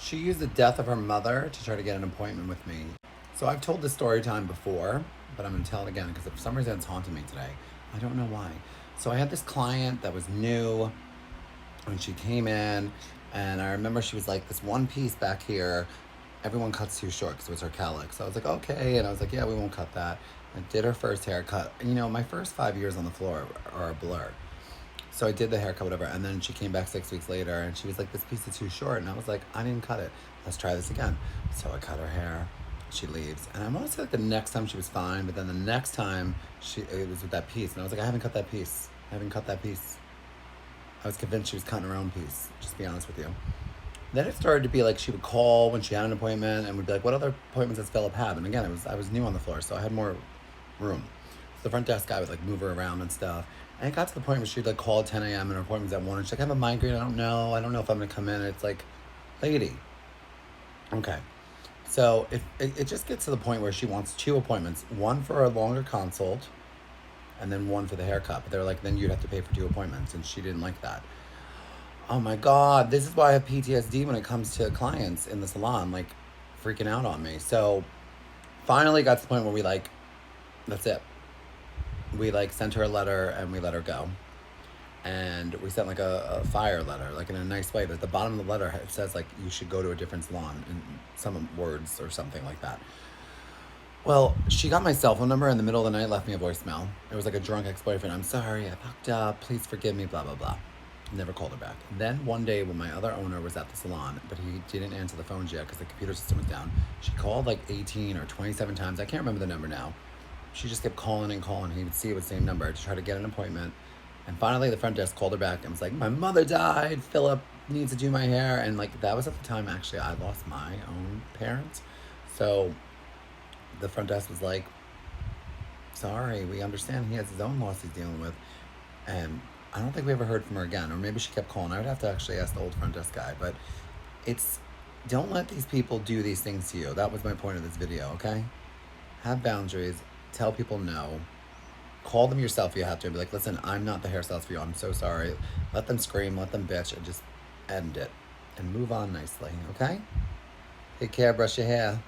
She used the death of her mother to try to get an appointment with me. So I've told this story time before, but I'm going to tell it again because for some reason it's haunting me today. I don't know why. So I had this client that was new when she came in, and I remember she was like, this one piece back here, everyone cuts too short because it was her cowlick. So I was like, okay. And I was like, yeah, we won't cut that. I did her first haircut. You know, my first 5 years on the floor are a blur. So I did the haircut, whatever, and then she came back 6 weeks later, and she was like, "This piece is too short," and I was like, "I didn't cut it. Let's try this again." So I cut her hair. She leaves, and I want to say like the next time she was fine, but then the next time it was with that piece, and I was like, "I haven't cut that piece. I haven't cut that piece." I was convinced she was cutting her own piece. Just to be honest with you. Then it started to be like she would call when she had an appointment, and would be like, "What other appointments does Philip have?" And again, I was new on the floor, so I had more room. So the front desk guy would like move her around and stuff. And it got to the point where she'd like call at 10 a.m. and her appointment was at 1. And she's like, "I have a migraine. I don't know. I don't know if I'm going to come in." And it's like, lady. Okay. So if it just gets to the point where she wants 2 appointments, one for a longer consult and then one for the haircut. But they're like, then you'd have to pay for 2 appointments. And she didn't like that. Oh my God. This is why I have PTSD when it comes to clients in the salon, like freaking out on me. So finally got to the point where we like, that's it. We like sent her a letter and we let her go. And we sent like a fire letter, like in a nice way. But at the bottom of the letter, it says like you should go to a different salon in some words or something like that. Well, she got my cell phone number in the middle of the night, left me a voicemail. It was like a drunk ex-boyfriend. "I'm sorry, I fucked up. Please forgive me, blah, blah, blah." Never called her back. Then one day when my other owner was at the salon, but he didn't answer the phones yet because the computer system was down, she called like 18 or 27 times. I can't remember the number now. She just kept calling and calling. He would see it with the same number to try to get an appointment. And finally, the front desk called her back and was like, "My mother died. Philip needs to do my hair." And like that was at the time, actually, I lost my own parents. So the front desk was like, "Sorry, we understand he has his own loss he's dealing with." And I don't think we ever heard from her again. Or maybe she kept calling. I would have to actually ask the old front desk guy. But it's, don't let these people do these things to you. That was my point of this video, okay? Have boundaries. Tell people no. Call them yourself if you have to. Be like, "Listen, I'm not the hairstylist for you. I'm so sorry." Let them scream, let them bitch, and just end it. And move on nicely, okay? Take care, brush your hair.